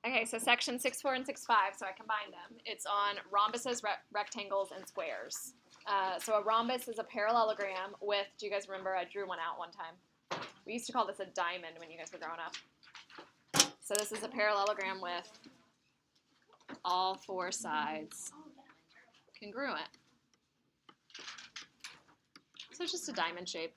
Okay, so section 6.4 and 6.5, so I combined them. It's on rhombuses, rectangles, and squares. So a rhombus is a parallelogram with, do you guys remember I drew one out one time? We used to call this a diamond when you guys were growing up. So this is a parallelogram with all four sides congruent. So it's just a diamond shape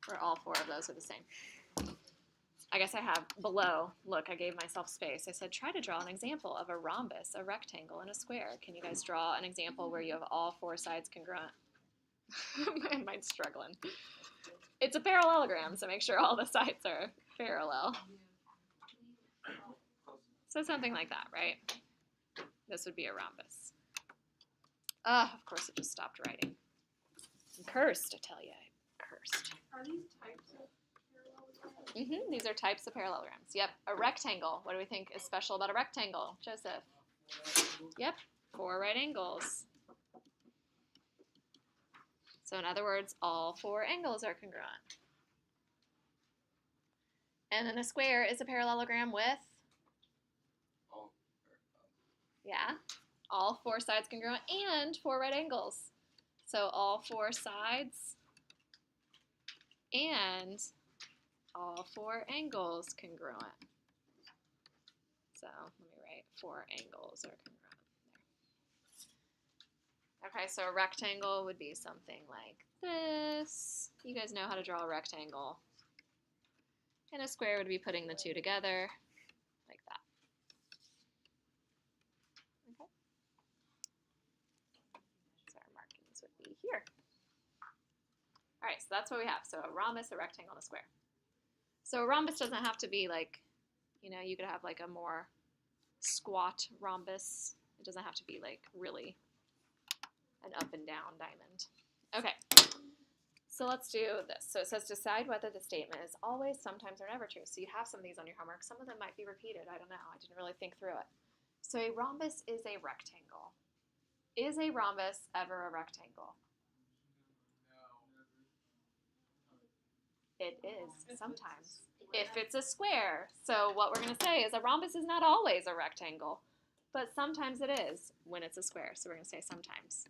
where all four of those are the same. I guess I have below, look, I gave myself space. I said, try to draw an example of a rhombus, a rectangle, and a square. Can you guys draw an example where you have all four sides congruent? Mine's struggling. It's a parallelogram, so make sure all the sides are parallel. So something like that, right? This would be a rhombus. Of course it just stopped writing. I'm cursed, I tell you. I'm cursed. Are these types of parallelograms? These are types of parallelograms. Yep. A rectangle. What do we think is special about a rectangle, Joseph? Yep. 4 right angles. So in other words, all 4 angles are congruent. And then a square is a parallelogram with? Yeah. All 4 sides congruent and 4 right angles. So all 4 sides and all 4 angles congruent. So let me write 4 angles are congruent there. Okay, so a rectangle would be something like this. You guys know how to draw a rectangle. And a square would be putting the two together like that. Okay. So our markings would be here. All right, so that's what we have. So a rhombus, a rectangle, and a square. So a rhombus doesn't have to be like, you know, you could have like a more squat rhombus. It doesn't have to be like really an up and down diamond. Okay, so let's do this. So it says decide whether the statement is always, sometimes, or never true. So you have some of these on your homework. Some of them might be repeated. I don't know. I didn't really think through it. So a rhombus is a rectangle. Is a rhombus ever a rectangle? It is, sometimes. If it's a square. So what we're going to say is a rhombus is not always a rectangle, but sometimes it is when it's a square. So we're going to say sometimes.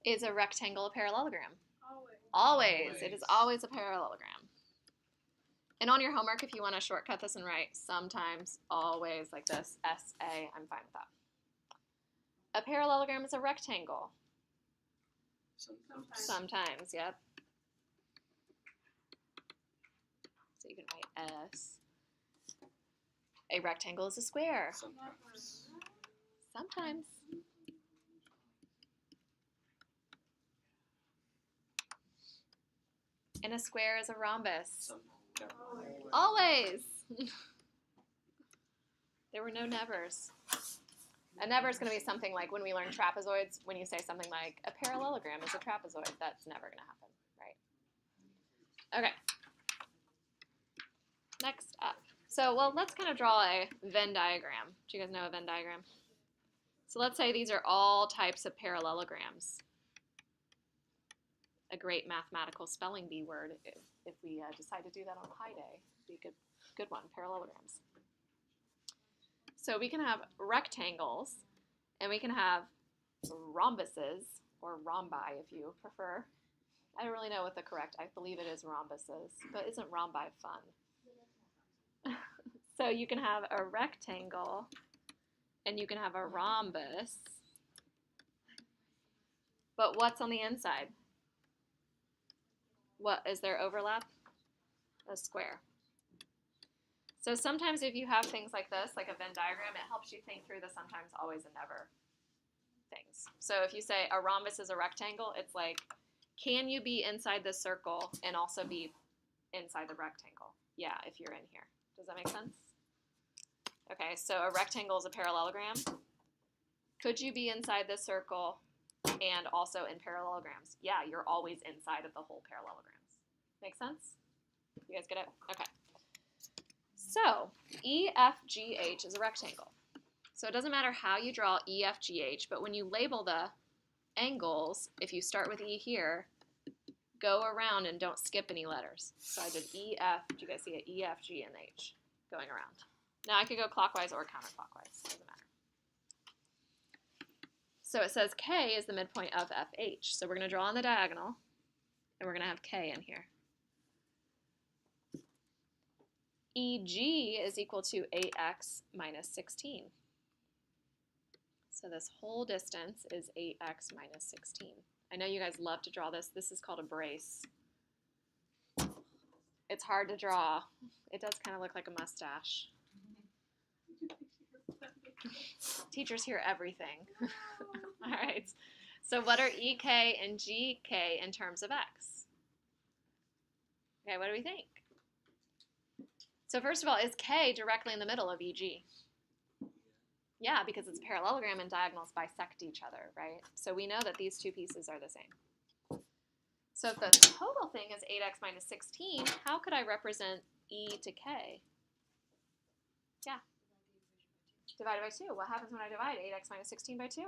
Is a rectangle a parallelogram? Always. It is always a parallelogram. And on your homework, if you want to shortcut this and write sometimes, always, like this, S-A, I'm fine with that. A parallelogram is a rectangle. Sometimes, yep. So you can write S. A rectangle is a square. Sometimes. And a square is a rhombus. Always. There were no nevers. A never is going to be something like when we learn trapezoids, when you say something like a parallelogram is a trapezoid, that's never going to happen, right? Okay. Next up. So, well, let's kind of draw a Venn diagram. Do you guys know a Venn diagram? So let's say these are all types of parallelograms. A great mathematical spelling bee word if we decide to do that on Pi Day. Be a good one, parallelograms. So we can have rectangles, and we can have rhombuses, or rhombi if you prefer. I don't really know what the correct, I believe it is rhombuses, but isn't rhombi fun? So you can have a rectangle, and you can have a rhombus, but what's on the inside? What is there overlap? A square. So sometimes if you have things like this, like a Venn diagram, it helps you think through the sometimes, always, and never things. So if you say a rhombus is a rectangle, it's like, can you be inside this circle and also be inside the rectangle? Yeah, if you're in here. Does that make sense? Okay, so a rectangle is a parallelogram. Could you be inside this circle and also in parallelograms? Yeah, you're always inside of the whole parallelograms. Make sense? You guys get it? Okay. So, EFGH is a rectangle. So it doesn't matter how you draw EFGH, but when you label the angles, if you start with E here, go around and don't skip any letters. So I did E, F, do you guys see it? E, F, G, and H going around. Now I could go clockwise or counterclockwise, doesn't matter. So it says K is the midpoint of FH. So we're going to draw on the diagonal, and we're going to have K in here. EG is equal to 8x minus 16. So this whole distance is 8x minus 16. I know you guys love to draw this. This is called a brace. It's hard to draw. It does kind of look like a mustache. Teachers hear everything. All right. So what are EK and GK in terms of x? Okay, what do we think? So first of all, is K directly in the middle of EG? Yeah, because it's a parallelogram and diagonals bisect each other, right? So we know that these two pieces are the same. So if the total thing is 8x minus 16, how could I represent E to K? Yeah. Divided by 2. What happens when I divide 8x minus 16 by 2?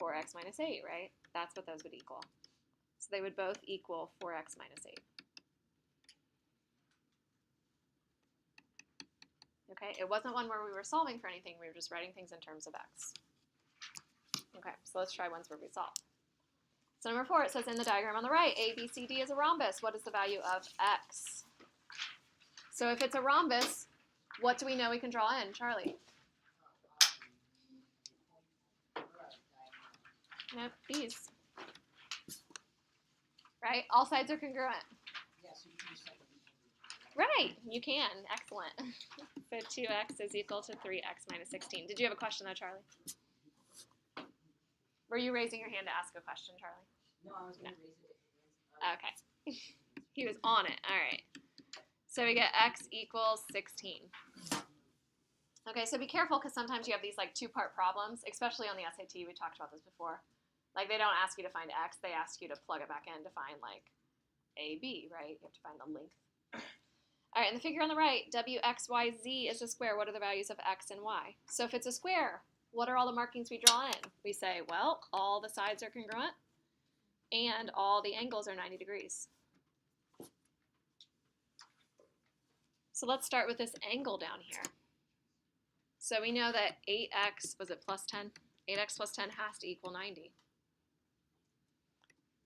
4x minus 8, right? That's what those would equal. So they would both equal 4x minus 8. Okay, it wasn't one where we were solving for anything. We were just writing things in terms of x. Okay, so let's try ones where we solve. So number 4, it says in the diagram on the right, A, B, C, D is a rhombus. What is the value of x? So if it's a rhombus, what do we know we can draw in, Charlie? Nope, these. Right? All sides are congruent. Right, you can. Excellent. So 2x is equal to 3x minus 16. Did you have a question though, Charlie? Were you raising your hand to ask a question, Charlie? No, I was going to raise it. Okay. He was on it. All right. So we get x equals 16. Okay, so be careful because sometimes you have these like two-part problems, especially on the SAT. We talked about this before. Like they don't ask you to find x, they ask you to plug it back in to find like a, b, right? You have to find the length. All right, in the figure on the right, w, x, y, z is a square. What are the values of x and y? So if it's a square, what are all the markings we draw in? We say, well, all the sides are congruent and all the angles are 90 degrees. So let's start with this angle down here. So we know that 8x, was it plus 10? 8x plus 10 has to equal 90.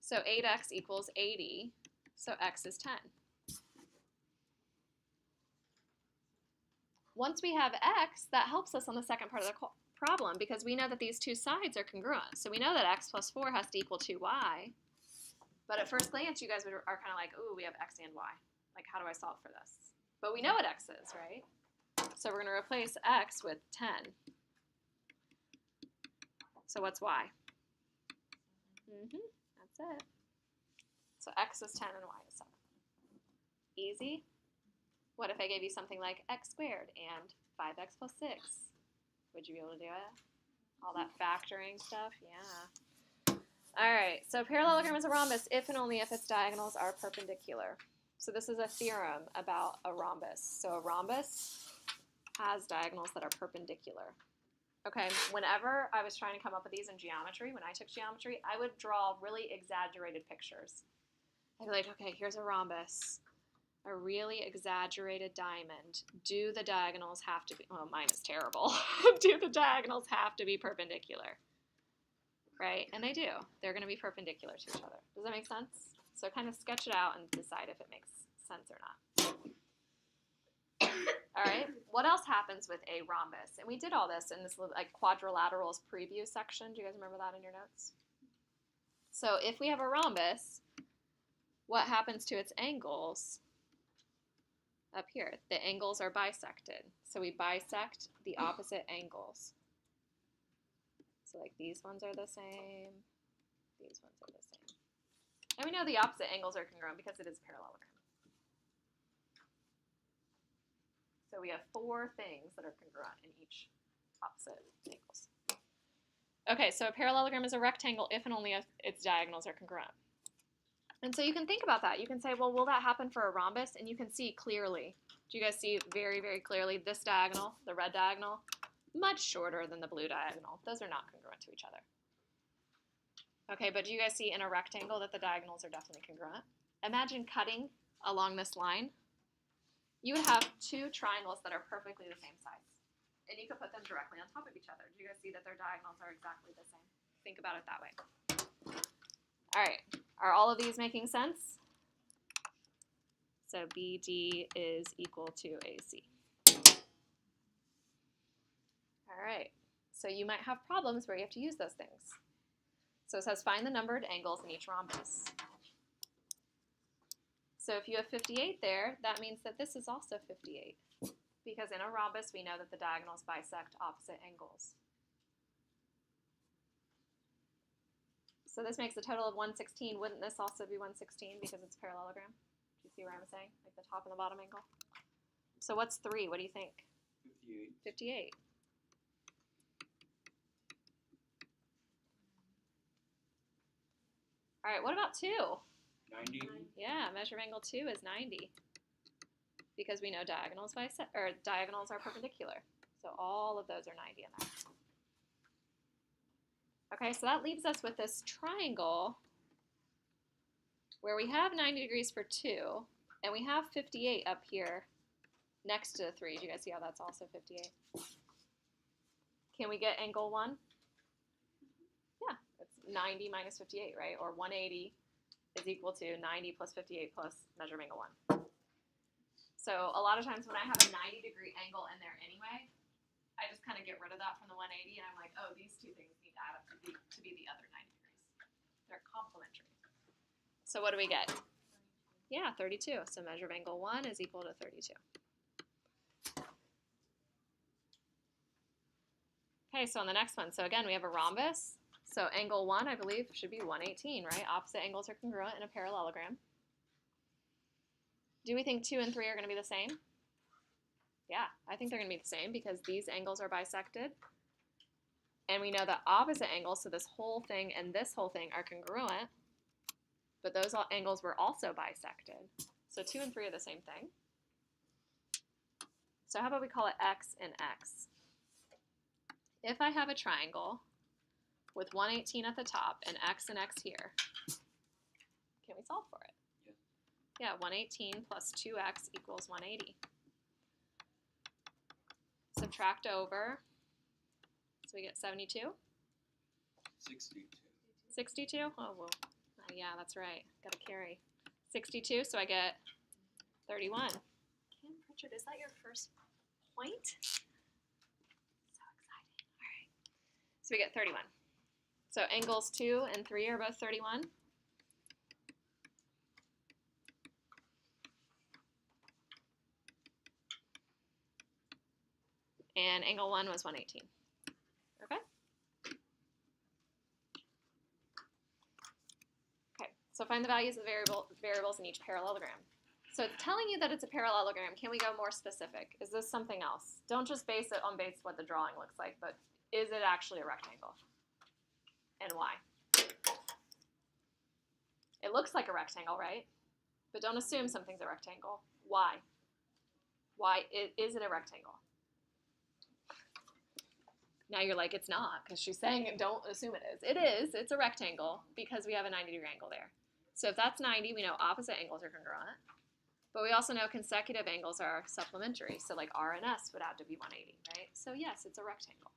So 8x equals 80, so x is 10. Once we have x, that helps us on the second part of the problem because we know that these two sides are congruent. So we know that x plus 4 has to equal 2y. But at first glance, you guys are kind of like, ooh, we have x and y. Like, how do I solve for this? But we know what x is, right? So we're going to replace x with 10. So what's y? That's it. So x is 10 and y is 7. Easy. What if I gave you something like x squared and 5x plus 6? Would you be able to do it? All that factoring stuff? Yeah. All right, so parallelogram is a rhombus if and only if its diagonals are perpendicular. So this is a theorem about a rhombus. So a rhombus has diagonals that are perpendicular. Okay, whenever I was trying to come up with these in geometry, when I took geometry, I would draw really exaggerated pictures. I'd be like, okay, here's a rhombus, a really exaggerated diamond. Do the diagonals have to be, well, mine is terrible. Do the diagonals have to be perpendicular? Right, and they do. They're going to be perpendicular to each other. Does that make sense? So kind of sketch it out and decide if it makes sense or not. All right, what else happens with a rhombus? And we did all this in this like quadrilaterals preview section. Do you guys remember that in your notes? So if we have a rhombus, what happens to its angles? Up here, the angles are bisected. So we bisect the opposite angles. So like these ones are the same, these ones are the same. And we know the opposite angles are congruent because it is parallelogram. So we have 4 things that are congruent in each opposite angles. Okay, so a parallelogram is a rectangle if and only if its diagonals are congruent. And so you can think about that. You can say, well, will that happen for a rhombus? And you can see clearly. Do you guys see very, very clearly this diagonal, the red diagonal, much shorter than the blue diagonal. Those are not congruent to each other. Okay, but do you guys see in a rectangle that the diagonals are definitely congruent? Imagine cutting along this line. You would have two triangles that are perfectly the same size. And you could put them directly on top of each other. Do you guys see that their diagonals are exactly the same? Think about it that way. All right, are all of these making sense? So BD is equal to AC. All right, so you might have problems where you have to use those things. So it says find the numbered angles in each rhombus. So if you have 58 there, that means that this is also 58. Because in a rhombus, we know that the diagonals bisect opposite angles. So this makes a total of 116. Wouldn't this also be 116 because it's parallelogram? Do you see what I'm saying? Like the top and the bottom angle? So what's 3? What do you think? 58. 58. All right, what about 2? 90. Yeah, measure of angle 2 is 90. Because we know diagonals are perpendicular. So all of those are 90 in there. Okay, so that leaves us with this triangle where we have 90 degrees for 2, and we have 58 up here next to 3. Do you guys see how that's also 58? Can we get angle 1? Yeah, it's 90 minus 58, right? Or 180 is equal to 90 plus 58 plus measure of angle 1. So a lot of times when I have a 90-degree angle in there anyway, I just kind of get rid of that from the 180, and I'm like, oh, these two things need to add up to be the other 90 degrees. They're complementary. So what do we get? Yeah, 32. So measure of angle 1 is equal to 32. Okay, so on the next one, so again, we have a rhombus. So angle 1, I believe, should be 118, right? Opposite angles are congruent in a parallelogram. Do we think 2 and 3 are going to be the same? Yeah, I think they're going to be the same because these angles are bisected. And we know that opposite angles, so this whole thing and this whole thing are congruent, but those angles were also bisected. So 2 and 3 are the same thing. So how about we call it x and x? If I have a triangle with 118 at the top and x here, can we solve for it? Yeah, 118 plus 2x equals 180. Subtract over, so we get 72. 62. 62? Oh, well, yeah, that's right. Got to carry. 62, so I get 31. Cam Pritchard, is that your first point? So exciting. All right. So we get 31. So angles 2 and 3 are both 31. And angle 1 was 118. Okay? Okay, so find the values of the variables in each parallelogram. So it's telling you that it's a parallelogram. Can we go more specific? Is this something else? Don't just base it on what the drawing looks like, but is it actually a rectangle? And why? It looks like a rectangle, right? But don't assume something's a rectangle. Why? Why is it a rectangle? Now you're like, it's not, because she's saying don't assume it is. It is. It's a rectangle because we have a 90-degree angle there. So if that's 90, we know opposite angles are congruent. But we also know consecutive angles are supplementary. So like R and S would have to be 180, right? So yes, it's a rectangle.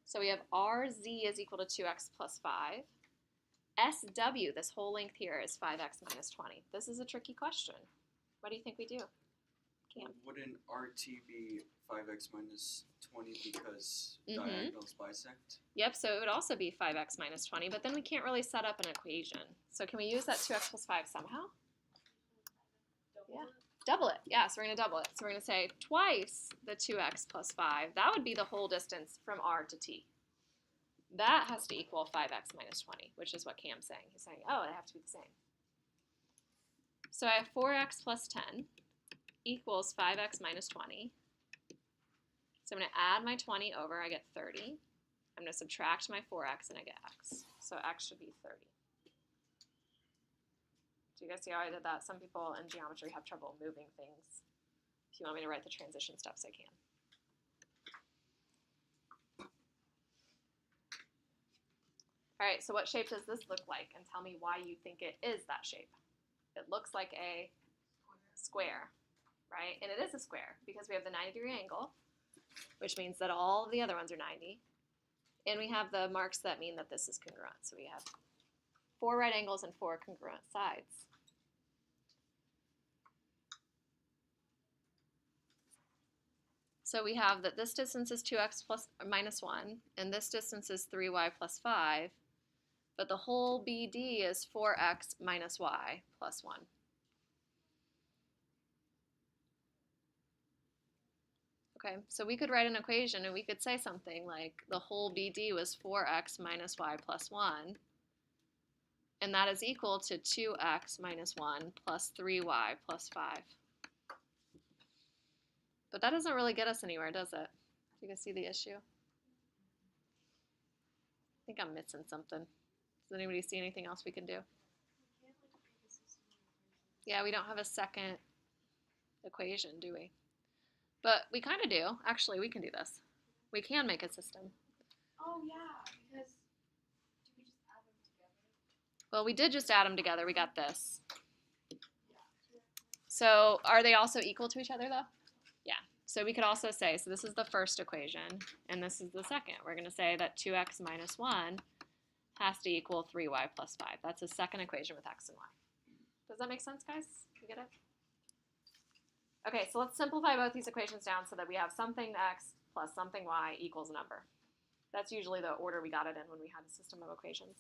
So we have RZ is equal to 2x plus 5. SW, this whole length here, is 5x minus 20. This is a tricky question. What do you think we do? Cam? Wouldn't RT be 5x minus 20 because diagonals bisect? Yep, so it would also be 5x minus 20, but then we can't really set up an equation. So can we use that 2x plus 5 somehow? Double it. Yeah, so we're going to double it. So we're going to say twice the 2x plus 5. That would be the whole distance from R to T. That has to equal 5x minus 20, which is what Cam's saying. He's saying, oh, they have to be the same. So I have 4x plus 10 equals 5x minus 20. So I'm going to add my 20 over. I get 30. I'm going to subtract my 4x, and I get x. So x should be 30. Do you guys see how I did that? Some people in geometry have trouble moving things. If you want me to write the transition steps, I can. All right, so what shape does this look like? And tell me why you think it is that shape. It looks like a square, right? And it is a square because we have the 90-degree angle, which means that all of the other ones are 90. And we have the marks that mean that this is congruent. So we have 4 right angles and 4 congruent sides. So we have that this distance is 2x plus or minus 1, and this distance is 3y plus 5, but the whole BD is 4x minus y plus 1. Okay, so we could write an equation and we could say something like the whole BD was 4x minus y plus 1, and that is equal to 2x minus 1 plus 3y plus 5. But that doesn't really get us anywhere, does it? You can see the issue? I think I'm missing something. Does anybody see anything else we can do? Yeah, we don't have a second equation, do we? But we kind of do. Actually, we can do this. We can make a system. Oh yeah, because did we just add them together? Well, we did just add them together. We got this. Yeah. So are they also equal to each other, though? Yeah. So we could also say, so this is the first equation, and this is the second. We're going to say that 2x minus 1 has to equal 3y plus 5. That's a second equation with x and y. Does that make sense, guys? You get it? Okay, so let's simplify both these equations down so that we have something x plus something y equals a number. That's usually the order we got it in when we had a system of equations.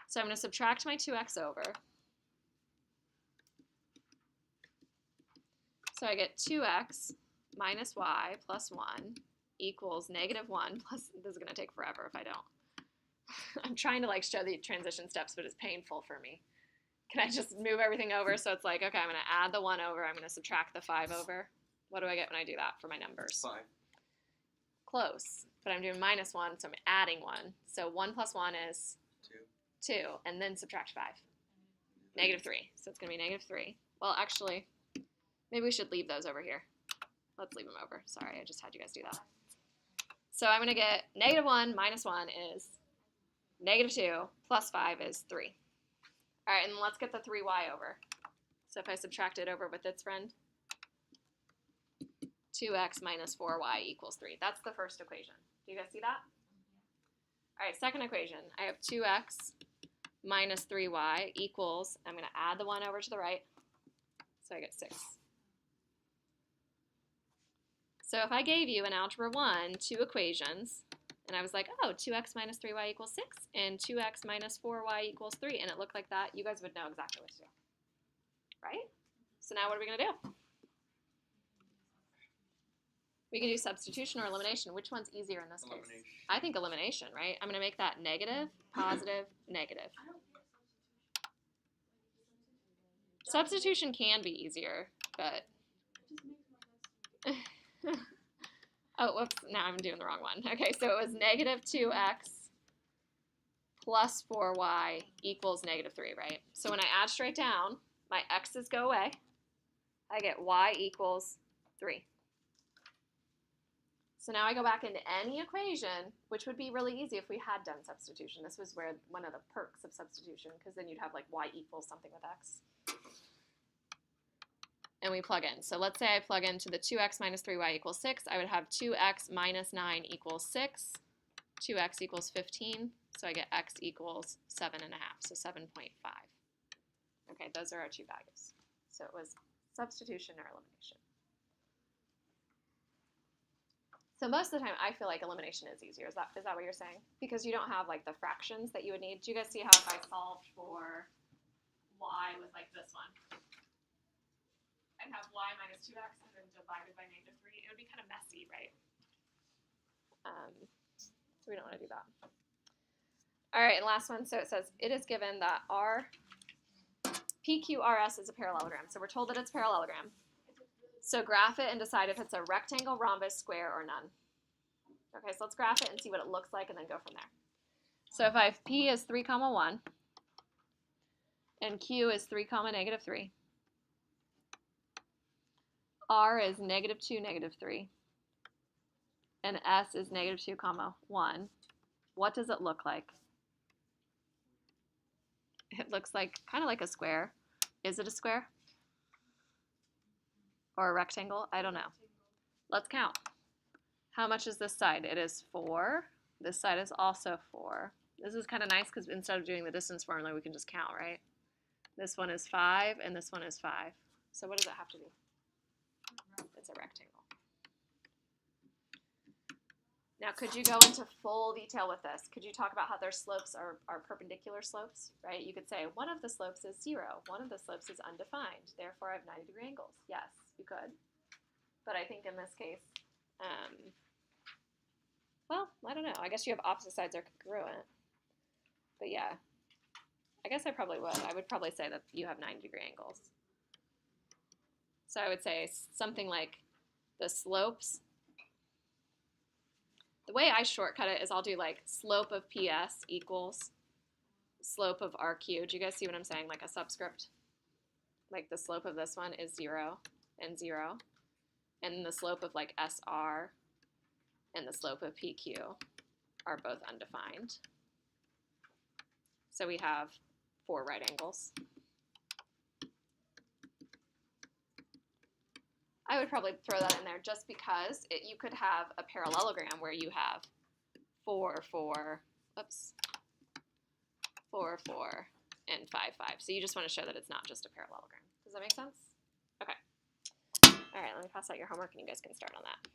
So I'm going to subtract my 2x over. So I get 2x minus y plus 1 equals negative 1 plus, this is going to take forever if I don't. I'm trying to like show the transition steps, but it's painful for me. Can I just move everything over so it's like, okay, I'm going to add the 1 over, I'm going to subtract the 5 over. What do I get when I do that for my numbers? 5. Close, but I'm doing minus 1, so I'm adding 1. So 1 plus 1 is 2. 2, and then subtract 5. Negative 3, so it's going to be negative 3. Well, actually, maybe we should leave those over here. Let's leave them over. Sorry, I just had you guys do that. So I'm going to get negative 1 minus 1 is negative 2 plus 5 is 3. All right, and let's get the 3y over. So if I subtract it over with its friend, 2x minus 4y equals 3. That's the first equation. Do you guys see that? All right, second equation. I have 2x minus 3y equals, I'm going to add the 1 over to the right, so I get 6. So if I gave you in Algebra 1 2 equations, and I was like, oh, 2x minus 3y equals 6, and 2x minus 4y equals 3, and it looked like that, you guys would know exactly what to do. Right? So now what are we going to do? We can do substitution or elimination. Which one's easier in this case? Elimination. I think elimination, right? I'm going to make that negative, positive, negative. I don't get Substitution substitution. can be easier, but... It just makes my best. Oh, whoops, now I'm doing the wrong one. Okay, so it was negative 2x plus 4y equals negative 3, right? So when I add straight down, my x's go away. I get y equals 3. So now I go back into any equation, which would be really easy if we had done substitution. This was where one of the perks of substitution, because then you'd have like y equals something with x. And we plug in. So let's say I plug into the 2x minus 3y equals 6. I would have 2x minus 9 equals 6. 2x equals 15. So I get x equals 7.5, so 7.5. Okay, those are our two values. So it was substitution or elimination. So most of the time, I feel like elimination is easier. Is that what you're saying? Because you don't have like the fractions that you would need. Do you guys see how if I solved for y with like this one, I'd have y minus 2x and then divided by negative 3. It would be kind of messy, right? So we don't want to do that. All right, and last one. So it says, it is given that PQRS is a parallelogram. So we're told that it's a parallelogram. So graph it and decide if it's a rectangle, rhombus, square, or none. Okay, so let's graph it and see what it looks like and then go from there. So if I have P is 3, 1, and Q is 3, negative 3, R is negative 2, negative 3, and S is negative 2, 1, what does it look like? It looks like kind of like a square. Is it a square? Or a rectangle? I don't know. Let's count. How much is this side? It is 4. This side is also 4. This is kind of nice because instead of doing the distance formula, we can just count, right? This one is 5, and this one is 5. So what does it have to be? It's a rectangle. Now, could you go into full detail with this? Could you talk about how their slopes are perpendicular slopes, right? You could say one of the slopes is 0. One of the slopes is undefined. Therefore, I have 90-degree angles. Yes, you could. But I think in this case, well, I don't know. I guess you have opposite sides are congruent. But yeah, I guess I probably would. I would probably say that you have 90-degree angles. So I would say something like the slopes. The way I shortcut it is I'll do like slope of PS equals slope of RQ. Do you guys see what I'm saying? Like a subscript. Like the slope of this one is 0 and 0. And the slope of like SR and the slope of PQ are both undefined. So we have 4 right angles. I would probably throw that in there just because you could have a parallelogram where you have 4, 4, oops, 4, 4, and 5, 5. So you just want to show that it's not just a parallelogram. Does that make sense? Okay. All right, let me pass out your homework and you guys can start on that.